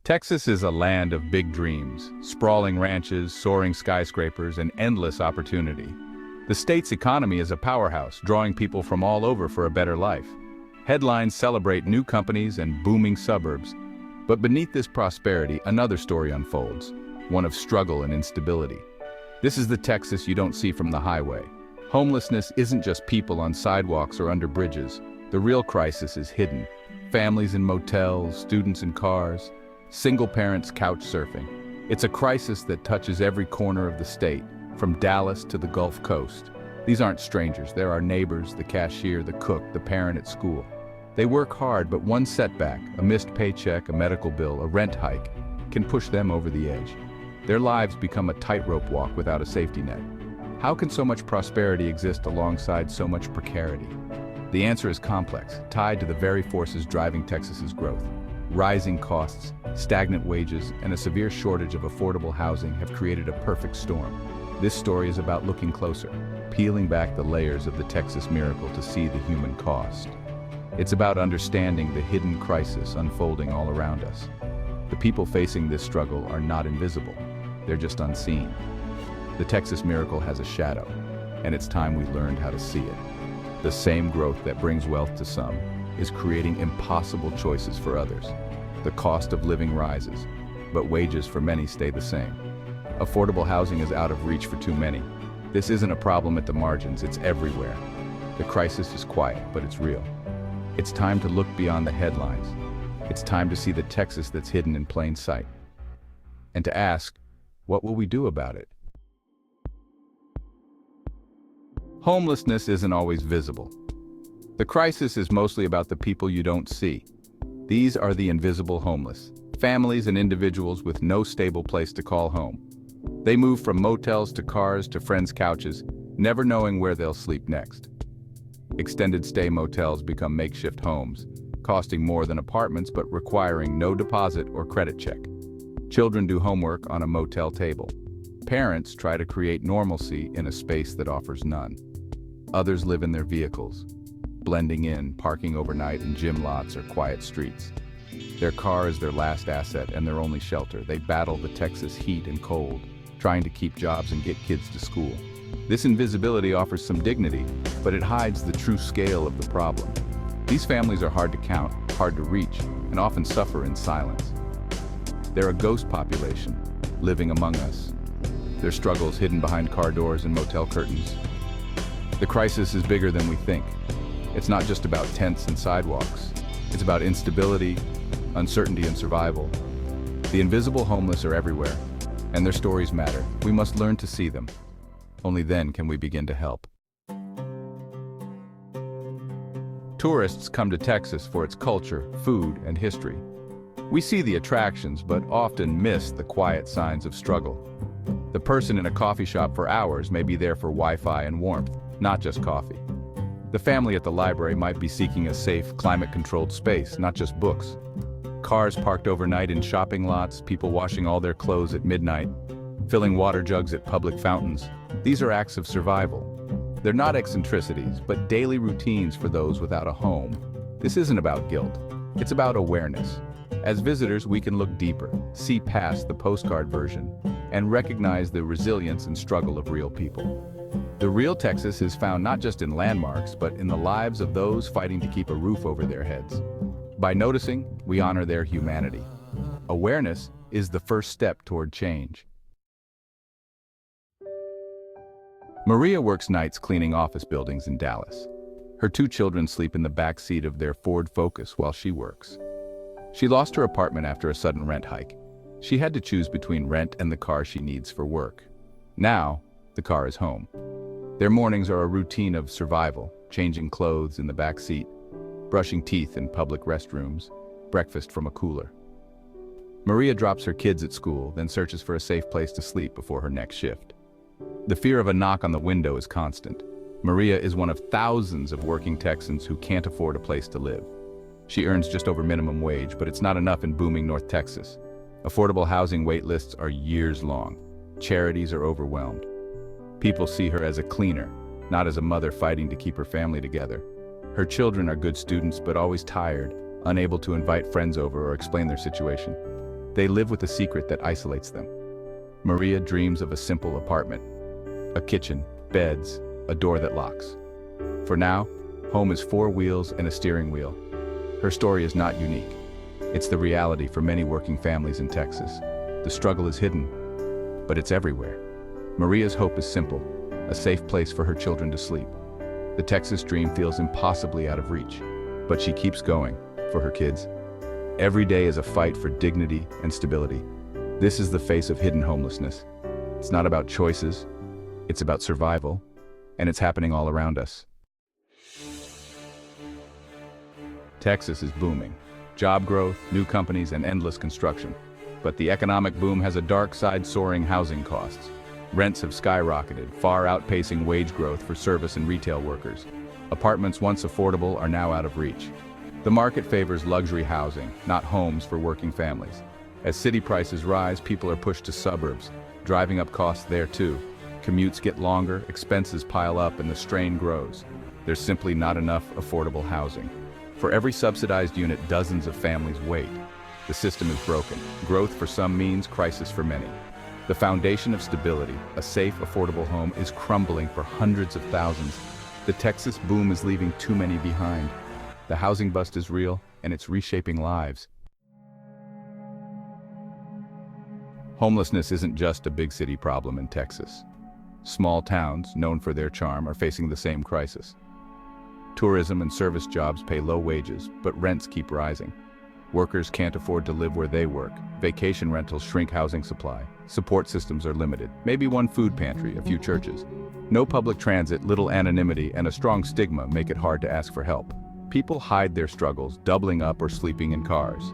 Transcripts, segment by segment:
Texas is a land of big dreams, sprawling ranches, soaring skyscrapers, and endless opportunity. The state's economy is a powerhouse, drawing people from all over for a better life. Headlines celebrate new companies and booming suburbs. But beneath this prosperity, another story unfolds, one of struggle and instability. This is the Texas you don't see from the highway. Homelessness isn't just people on sidewalks or under bridges. The real crisis is hidden. Families in motels, students in cars, single parents couch surfing. It's a crisis that touches every corner of the state, from Dallas to the Gulf Coast. These aren't strangers, they're our neighbors, the cashier, the cook, the parent at school. They work hard, but one setback, a missed paycheck, a medical bill, a rent hike, can push them over the edge. Their lives become a tightrope walk without a safety net. How can so much prosperity exist alongside so much precarity? The answer is complex, tied to the very forces driving Texas's growth. Rising costs, stagnant wages, and a severe shortage of affordable housing have created a perfect storm. This story is about looking closer, peeling back the layers of the Texas miracle to see the human cost. It's about understanding the hidden crisis unfolding all around us. The people facing this struggle are not invisible, they're just unseen. The Texas miracle has a shadow, and it's time we learned how to see it. The same growth that brings wealth to some is creating impossible choices for others. The cost of living rises, but wages for many stay the same. Affordable housing is out of reach for too many. This isn't a problem at the margins, it's everywhere. The crisis is quiet, but it's real. It's time to look beyond the headlines. It's time to see the Texas that's hidden in plain sight. And to ask, what will we do about it? Homelessness isn't always visible. The crisis is mostly about the people you don't see. These are the invisible homeless, families and individuals with no stable place to call home. They move from motels to cars to friends' couches, never knowing where they'll sleep next. Extended stay motels become makeshift homes, costing more than apartments but requiring no deposit or credit check. Children do homework on a motel table. Parents try to create normalcy in a space that offers none. Others live in their vehicles, blending in, parking overnight in gym lots or quiet streets. Their car is their last asset and their only shelter. They battle the Texas heat and cold, trying to keep jobs and get kids to school. This invisibility offers some dignity, but it hides the true scale of the problem. These families are hard to count, hard to reach, and often suffer in silence. They're a ghost population, living among us. Their struggles hidden behind car doors and motel curtains. The crisis is bigger than we think. It's not just about tents and sidewalks. It's about instability, uncertainty, and survival. The invisible homeless are everywhere, and their stories matter. We must learn to see them. Only then can we begin to help. Tourists come to Texas for its culture, food, and history. We see the attractions, but often miss the quiet signs of struggle. The person in a coffee shop for hours may be there for Wi-Fi and warmth, not just coffee. The family at the library might be seeking a safe, climate-controlled space, not just books. Cars parked overnight in shopping lots, people washing all their clothes at midnight, filling water jugs at public fountains. These are acts of survival. They're not eccentricities, but daily routines for those without a home. This isn't about guilt. It's about awareness. As visitors, we can look deeper, see past the postcard version, and recognize the resilience and struggle of real people. The real Texas is found not just in landmarks, but in the lives of those fighting to keep a roof over their heads. By noticing, we honor their humanity. Awareness is the first step toward change. Maria works nights cleaning office buildings in Dallas. Her 2 children sleep in the back seat of their Ford Focus while she works. She lost her apartment after a sudden rent hike. She had to choose between rent and the car she needs for work. Now, the car is home. Their mornings are a routine of survival, changing clothes in the back seat, brushing teeth in public restrooms, breakfast from a cooler. Maria drops her kids at school, then searches for a safe place to sleep before her next shift. The fear of a knock on the window is constant. Maria is one of thousands of working Texans who can't afford a place to live. She earns just over minimum wage, but it's not enough in booming North Texas. Affordable housing wait lists are years long. Charities are overwhelmed. People see her as a cleaner, not as a mother fighting to keep her family together. Her children are good students but always tired, unable to invite friends over or explain their situation. They live with a secret that isolates them. Maria dreams of a simple apartment, a kitchen, beds, a door that locks. For now, home is 4 wheels and a steering wheel. Her story is not unique. It's the reality for many working families in Texas. The struggle is hidden, but it's everywhere. Maria's hope is simple, a safe place for her children to sleep. The Texas dream feels impossibly out of reach, but she keeps going for her kids. Every day is a fight for dignity and stability. This is the face of hidden homelessness. It's not about choices, it's about survival, and it's happening all around us. Texas is booming. Job growth, new companies, and endless construction. But the economic boom has a dark side: soaring housing costs. Rents have skyrocketed, far outpacing wage growth for service and retail workers. Apartments once affordable are now out of reach. The market favors luxury housing, not homes for working families. As city prices rise, people are pushed to suburbs, driving up costs there too. Commutes get longer, expenses pile up, and the strain grows. There's simply not enough affordable housing. For every subsidized unit, dozens of families wait. The system is broken. Growth for some means crisis for many. The foundation of stability, a safe, affordable home, is crumbling for hundreds of thousands. The Texas boom is leaving too many behind. The housing bust is real, and it's reshaping lives. Homelessness isn't just a big city problem in Texas. Small towns, known for their charm, are facing the same crisis. Tourism and service jobs pay low wages, but rents keep rising. Workers can't afford to live where they work. Vacation rentals shrink housing supply. Support systems are limited. Maybe one food pantry, a few churches. No public transit, little anonymity, and a strong stigma make it hard to ask for help. People hide their struggles, doubling up or sleeping in cars.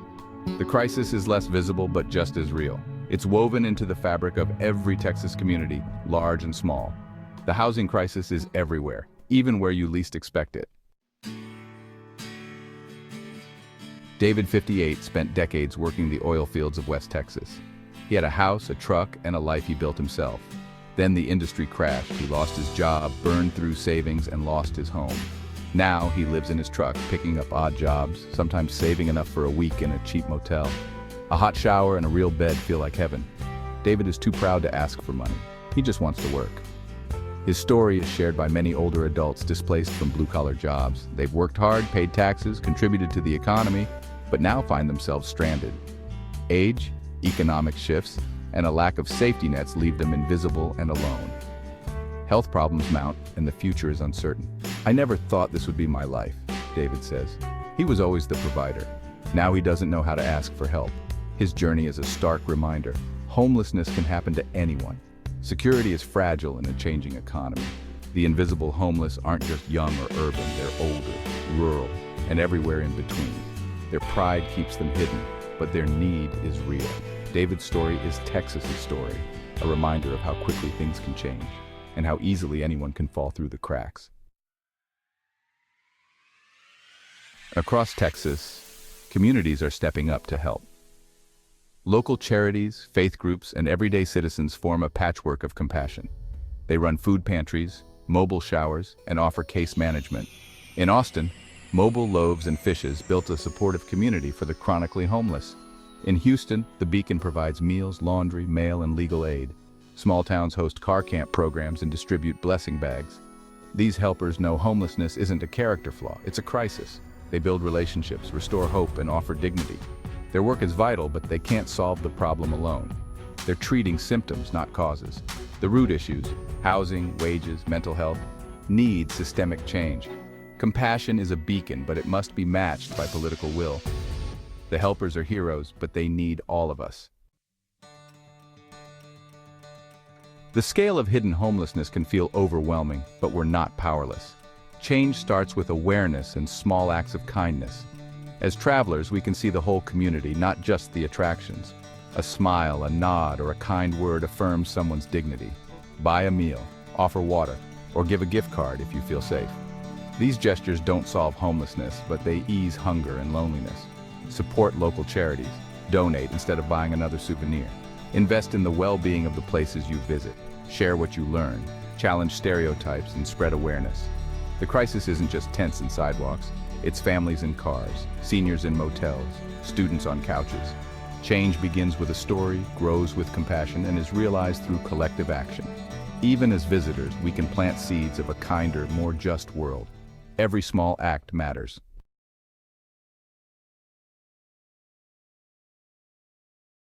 The crisis is less visible but just as real. It's woven into the fabric of every Texas community, large and small. The housing crisis is everywhere, even where you least expect it. David, 58, spent decades working the oil fields of West Texas. He had a house, a truck, and a life he built himself. Then the industry crashed. He lost his job, burned through savings, and lost his home. Now he lives in his truck, picking up odd jobs, sometimes saving enough for a week in a cheap motel. A hot shower and a real bed feel like heaven. David is too proud to ask for money. He just wants to work. His story is shared by many older adults displaced from blue-collar jobs. They've worked hard, paid taxes, contributed to the economy, but now find themselves stranded. Age, economic shifts, and a lack of safety nets leave them invisible and alone. Health problems mount, and the future is uncertain. "I never thought this would be my life," David says. He was always the provider. Now he doesn't know how to ask for help. His journey is a stark reminder. Homelessness can happen to anyone. Security is fragile in a changing economy. The invisible homeless aren't just young or urban, they're older, rural, and everywhere in between. Their pride keeps them hidden, but their need is real. David's story is Texas's story, a reminder of how quickly things can change, and how easily anyone can fall through the cracks. Across Texas, communities are stepping up to help. Local charities, faith groups, and everyday citizens form a patchwork of compassion. They run food pantries, mobile showers, and offer case management. In Austin, Mobile Loaves and Fishes built a supportive community for the chronically homeless. In Houston, The Beacon provides meals, laundry, mail, and legal aid. Small towns host car camp programs and distribute blessing bags. These helpers know homelessness isn't a character flaw, it's a crisis. They build relationships, restore hope, and offer dignity. Their work is vital, but they can't solve the problem alone. They're treating symptoms, not causes. The root issues, housing, wages, mental health, need systemic change. Compassion is a beacon, but it must be matched by political will. The helpers are heroes, but they need all of us. The scale of hidden homelessness can feel overwhelming, but we're not powerless. Change starts with awareness and small acts of kindness. As travelers, we can see the whole community, not just the attractions. A smile, a nod, or a kind word affirms someone's dignity. Buy a meal, offer water, or give a gift card if you feel safe. These gestures don't solve homelessness, but they ease hunger and loneliness. Support local charities. Donate instead of buying another souvenir. Invest in the well-being of the places you visit. Share what you learn. Challenge stereotypes and spread awareness. The crisis isn't just tents and sidewalks. It's families in cars, seniors in motels, students on couches. Change begins with a story, grows with compassion, and is realized through collective action. Even as visitors, we can plant seeds of a kinder, more just world. Every small act matters.